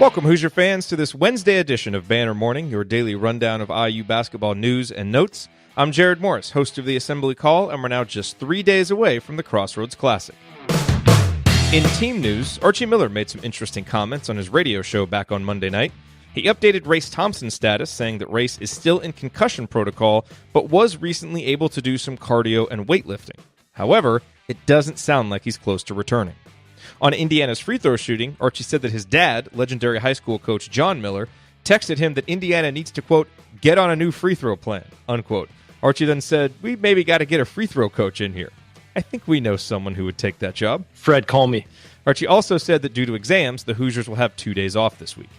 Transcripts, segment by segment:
Welcome, Hoosier fans, to this Wednesday edition of Banner Morning, your daily rundown of IU basketball news and notes. I'm Jared Morris, host of the Assembly Call, and we're now just 3 days away from the Crossroads Classic. In team news, Archie Miller made some interesting comments on his radio show back on Monday night. He updated Race Thompson's status, saying that Race is still in concussion protocol, but was recently able to do some cardio and weightlifting. However, it doesn't sound like he's close to returning. On Indiana's free throw shooting, Archie said that his dad, legendary high school coach Juwan Miller, texted him that Indiana needs to, quote, get on a new free throw plan, unquote. Archie then said, we maybe got to get a free throw coach in here. I think we know someone who would take that job. Fred, call me. Archie also said that due to exams, the Hoosiers will have 2 days off this week.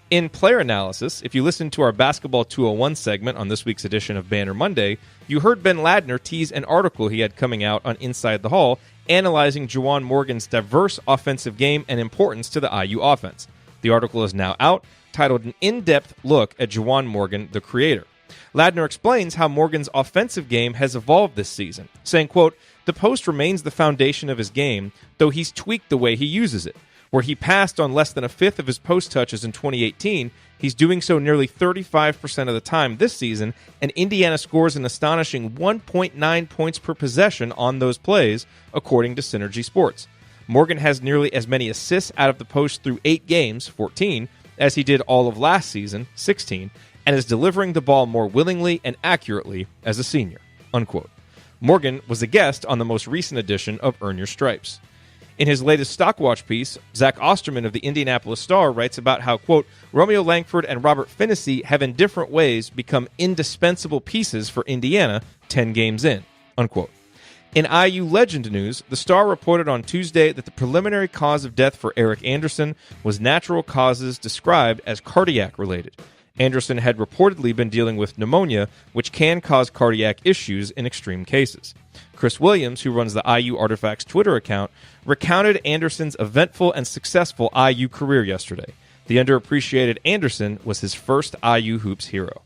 In player analysis, if you listened to our Basketball 201 segment on this week's edition of Banner Monday, you heard Ben Ladner tease an article he had coming out on Inside the Hall analyzing Juwan Morgan's diverse offensive game and importance to the IU offense. The article is now out, titled An In-Depth Look at Juwan Morgan, the Creator. Ladner explains how Morgan's offensive game has evolved this season, saying, quote, the post remains the foundation of his game, though he's tweaked the way he uses it. Where he passed on less than a fifth of his post touches in 2018, he's doing so nearly 35% of the time this season, and Indiana scores an astonishing 1.9 points per possession on those plays, according to Synergy Sports. Morgan has nearly as many assists out of the post through 8 games, 14, as he did all of last season, 16, and is delivering the ball more willingly and accurately as a senior, unquote. Morgan was a guest on the most recent edition of Earn Your Stripes. In his latest Stockwatch piece, Zach Osterman of the Indianapolis Star writes about how, quote, Romeo Langford and Robert Finney have in different ways become indispensable pieces for Indiana 10 games in, unquote. In IU Legend news, the Star reported on Tuesday that the preliminary cause of death for Eric Anderson was natural causes described as cardiac-related. Anderson had reportedly been dealing with pneumonia, which can cause cardiac issues in extreme cases. Chris Williams, who runs the IU Artifacts Twitter account, recounted Anderson's eventful and successful IU career yesterday. The underappreciated Anderson was his first IU Hoops hero.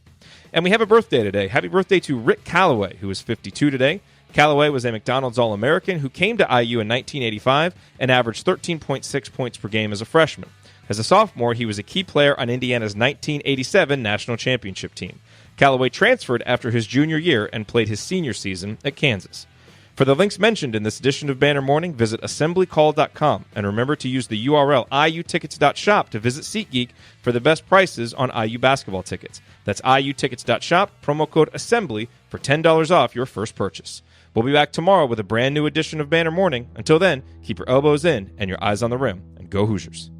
And we have a birthday today. Happy birthday to Rick Calloway, who is 52 today. Calloway was a McDonald's All-American who came to IU in 1985 and averaged 13.6 points per game as a freshman. As a sophomore, he was a key player on Indiana's 1987 national championship team. Calloway transferred after his junior year and played his senior season at Kansas. For the links mentioned in this edition of Banner Morning, visit assemblycall.com and remember to use the URL iutickets.shop to visit SeatGeek for the best prices on IU basketball tickets. That's iutickets.shop, promo code ASSEMBLY for $10 off your first purchase. We'll be back tomorrow with a brand new edition of Banner Morning. Until then, keep your elbows in and your eyes on the rim, and go Hoosiers.